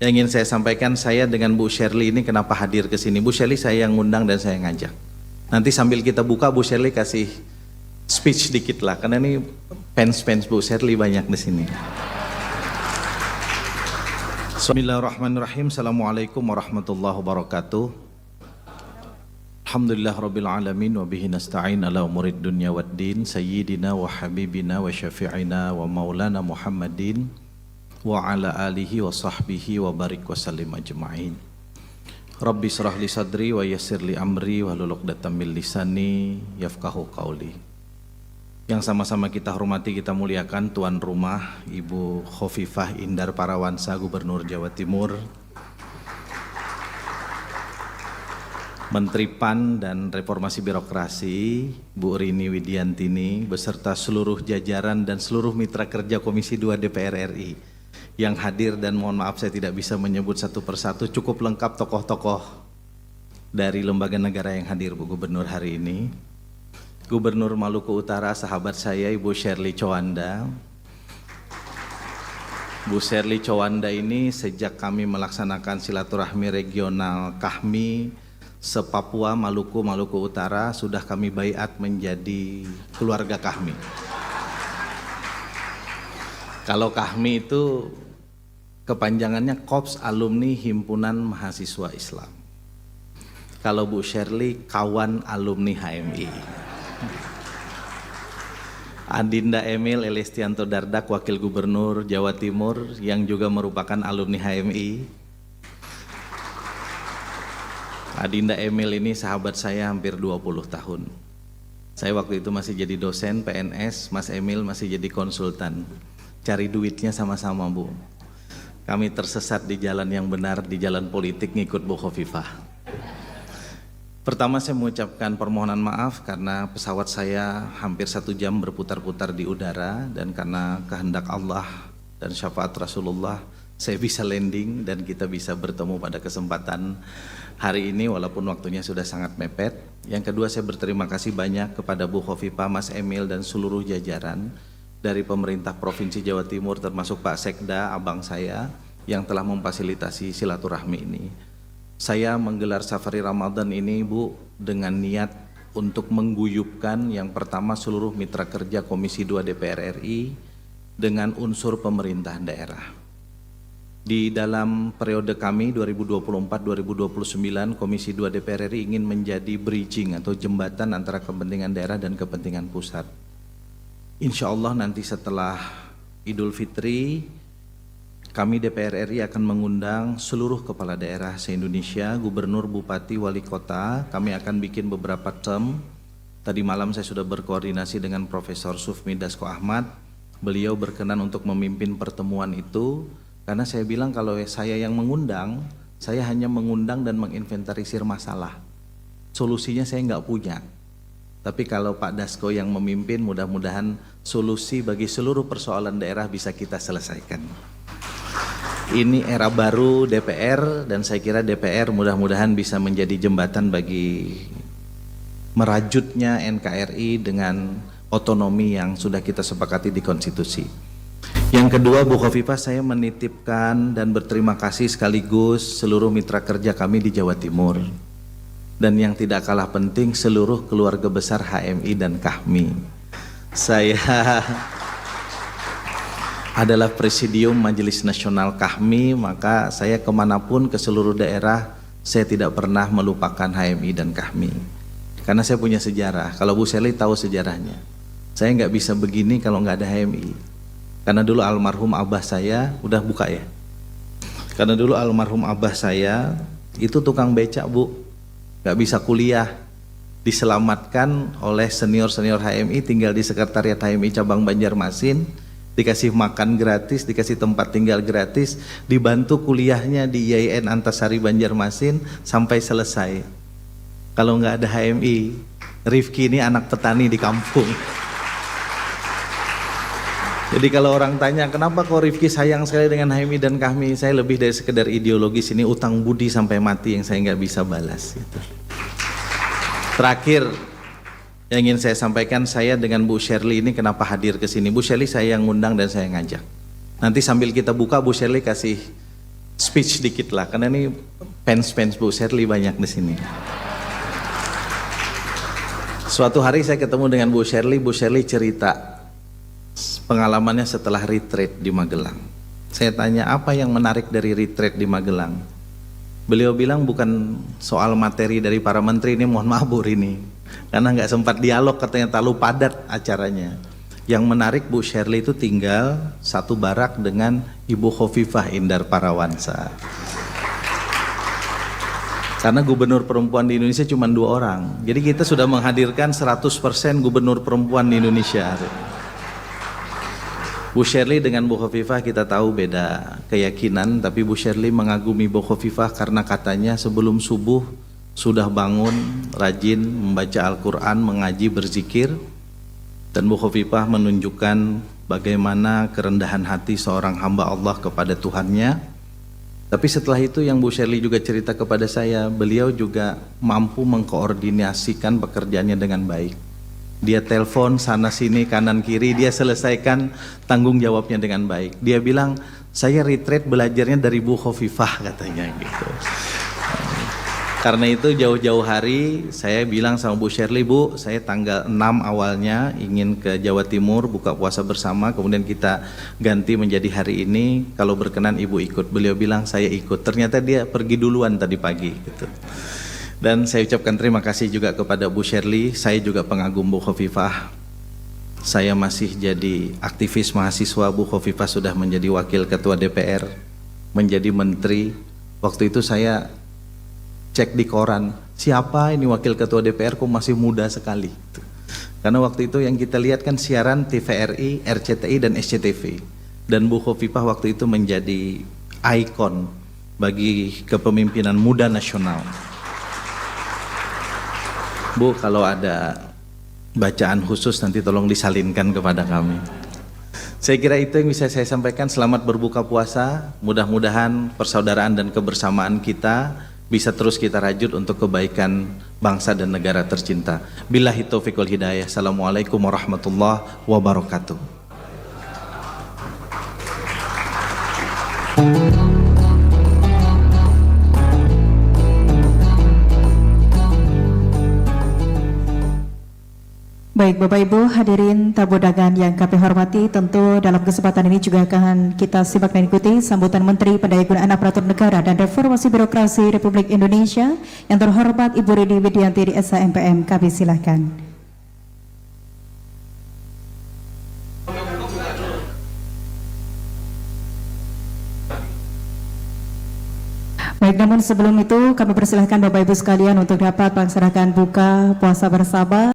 Yang ingin saya sampaikan, saya dengan Bu Shirley ini kenapa hadir ke sini. Bu Shirley saya yang ngundang dan saya ngajak. Nanti sambil kita buka, Bu Shirley kasih speech dikit lah, karena ini fans Bu Shirley banyak di sini. Bismillahirrahmanirrahim. Assalamualaikum warahmatullahi wabarakatuh. Alhamdulillah rabbil alamin wa bihi nasta'in ala umurid dunya waddin. Sayyidina wa habibina wa syafi'ina wa maulana Muhammadin wa ala alihi wa sahbihi wa barik wa sallim ajma'in. Rabbi syrah li sadri wa yassir li amri wa hlul 'uqdatam min lisani yafqahu qawli. Yang sama-sama kita hormati, kita muliakan tuan rumah Ibu Khofifah Indar Parawansa, Gubernur Jawa Timur, Menteri PAN dan Reformasi Birokrasi Bu Rini Widiantini beserta seluruh jajaran dan seluruh mitra kerja Komisi 2 DPR RI yang hadir, dan mohon maaf saya tidak bisa menyebut satu persatu, cukup lengkap tokoh-tokoh dari lembaga negara yang hadir Bu Gubernur hari ini. Gubernur Maluku Utara sahabat saya Ibu Shirley Chowanda. Bu Shirley Chowanda ini sejak kami melaksanakan silaturahmi regional KAHMI se-Papua, Maluku Utara, sudah kami baiat menjadi keluarga KAHMI. Kalau KAHMI itu kepanjangannya Korps Alumni Himpunan Mahasiswa Islam. Kalau Bu Shirley kawan alumni HMI. Adinda Emil Elestianto Dardak, Wakil Gubernur Jawa Timur yang juga merupakan alumni HMI. Adinda Emil ini sahabat saya hampir 20 tahun. Saya waktu itu masih jadi dosen PNS, Mas Emil masih jadi konsultan. Cari duitnya sama-sama Bu. Kami tersesat di jalan yang benar, di jalan politik ngikut Bu Khofifah. Pertama saya mengucapkan permohonan maaf karena pesawat saya hampir 1 jam berputar-putar di udara, dan karena kehendak Allah dan syafaat Rasulullah saya bisa landing dan kita bisa bertemu pada kesempatan hari ini walaupun waktunya sudah sangat mepet. Yang kedua, saya berterima kasih banyak kepada Bu Khofifah, Mas Emil dan seluruh jajaran dari pemerintah Provinsi Jawa Timur termasuk Pak Sekda, abang saya, yang telah memfasilitasi silaturahmi ini. Saya menggelar Safari Ramadan ini Bu dengan niat untuk mengguyupkan yang pertama seluruh mitra kerja Komisi 2 DPR RI dengan unsur pemerintah daerah. Di dalam periode kami 2024-2029, Komisi 2 DPR RI ingin menjadi bridging atau jembatan antara kepentingan daerah dan kepentingan pusat. Insya Allah nanti setelah Idul Fitri, kami DPR RI akan mengundang seluruh kepala daerah se-Indonesia, gubernur, bupati, wali kota. Kami akan bikin beberapa term. Tadi malam saya sudah berkoordinasi dengan Profesor Sufmi Dasko Ahmad. Beliau berkenan untuk memimpin pertemuan itu, karena saya bilang kalau saya yang mengundang, saya hanya mengundang dan menginventarisir masalah. Solusinya saya nggak punya. Tapi kalau Pak Dasko yang memimpin, mudah-mudahan solusi bagi seluruh persoalan daerah bisa kita selesaikan. Ini era baru DPR, dan saya kira DPR mudah-mudahan bisa menjadi jembatan bagi merajutnya NKRI dengan otonomi yang sudah kita sepakati di konstitusi. Yang kedua, Bu Khofifah, saya menitipkan dan berterima kasih sekaligus seluruh mitra kerja kami di Jawa Timur. Dan yang tidak kalah penting, seluruh keluarga besar HMI dan KAHMI. Saya adalah Presidium Majelis Nasional KAHMI, maka saya kemanapun ke seluruh daerah, saya tidak pernah melupakan HMI dan KAHMI. Karena saya punya sejarah, kalau Bu Shirley tahu sejarahnya. Saya nggak bisa begini kalau nggak ada HMI. Karena dulu almarhum abah saya, udah buka ya? Karena dulu almarhum abah saya itu tukang becak Bu. Gak bisa kuliah, diselamatkan oleh senior-senior HMI, tinggal di sekretariat HMI cabang Banjarmasin, dikasih makan gratis, dikasih tempat tinggal gratis, dibantu kuliahnya di IAIN Antasari Banjarmasin sampai selesai. Kalau nggak ada HMI, Rifki ini anak petani di kampung. Jadi kalau orang tanya kenapa kok Rifki sayang sekali dengan HMI dan KAHMI, saya lebih dari sekedar ideologis, ini utang budi sampai mati yang saya nggak bisa balas. Gitu. Terakhir yang ingin saya sampaikan, saya dengan Bu Shirley ini kenapa hadir ke sini. Bu Shirley saya yang ngundang dan saya ngajak. Nanti sambil kita buka, Bu Shirley kasih speech dikit lah, karena ini fans Bu Sherly banyak di sini. Suatu hari saya ketemu dengan Bu Sherly cerita pengalamannya setelah retreat di Magelang. Saya tanya, apa yang menarik dari retreat di Magelang? Beliau bilang bukan soal materi dari para menteri, ini mohon maaf Bu Rini, karena nggak sempat dialog, katanya terlalu padat acaranya. Yang menarik Bu Sherly itu tinggal satu barak dengan Ibu Khofifah Indar Parawansa. Karena gubernur perempuan di Indonesia cuma 2 orang. Jadi kita sudah menghadirkan 100% gubernur perempuan di Indonesia. Bu Sherly dengan Bu Khofifah kita tahu beda keyakinan, tapi Bu Sherly mengagumi Bu Khofifah karena katanya sebelum subuh sudah bangun, rajin membaca Al-Quran, mengaji, berzikir. Dan Bu Khofifah menunjukkan bagaimana kerendahan hati seorang hamba Allah kepada Tuhannya. Tapi setelah itu yang Bu Sherly juga cerita kepada saya, beliau juga mampu mengkoordinasikan pekerjaannya dengan baik. Dia telepon sana sini kanan kiri, dia selesaikan tanggung jawabnya dengan baik. Dia bilang, saya retreat belajarnya dari Bu Khofifah katanya gitu. Karena itu jauh-jauh hari saya bilang sama Bu Sherly, Bu, saya tanggal 6 awalnya ingin ke Jawa Timur buka puasa bersama, kemudian kita ganti menjadi hari ini, kalau berkenan Ibu ikut. Beliau bilang saya ikut, ternyata dia pergi duluan tadi pagi gitu. Dan saya ucapkan terima kasih juga kepada Bu Sherly, saya juga pengagum Bu Khofifah. Saya masih jadi aktivis mahasiswa, Bu Khofifah sudah menjadi wakil ketua DPR, menjadi menteri. Waktu itu saya cek di koran, siapa ini wakil ketua DPR kok masih muda sekali. Karena waktu itu yang kita lihat kan siaran TVRI, RCTI dan SCTV. Dan Bu Khofifah waktu itu menjadi ikon bagi kepemimpinan muda nasional. Bu, kalau ada bacaan khusus nanti tolong disalinkan kepada kami. Saya kira itu yang bisa saya sampaikan. Selamat berbuka puasa, mudah-mudahan persaudaraan dan kebersamaan kita bisa terus kita rajut untuk kebaikan bangsa dan negara tercinta. Billahi taufiq wal hidayah. Assalamualaikum warahmatullahi wabarakatuh. Baik Bapak Ibu hadirin tamu undangan yang kami hormati, tentu dalam kesempatan ini juga akan kita simak dan ikuti sambutan Menteri Pendayagunaan Aparatur Negara dan Reformasi Birokrasi Republik Indonesia yang terhormat Ibu Rini Widianti DSA MPM. Kami silakan. Baik, namun sebelum itu kami persilahkan Bapak Ibu sekalian untuk dapat melaksanakan buka puasa bersama.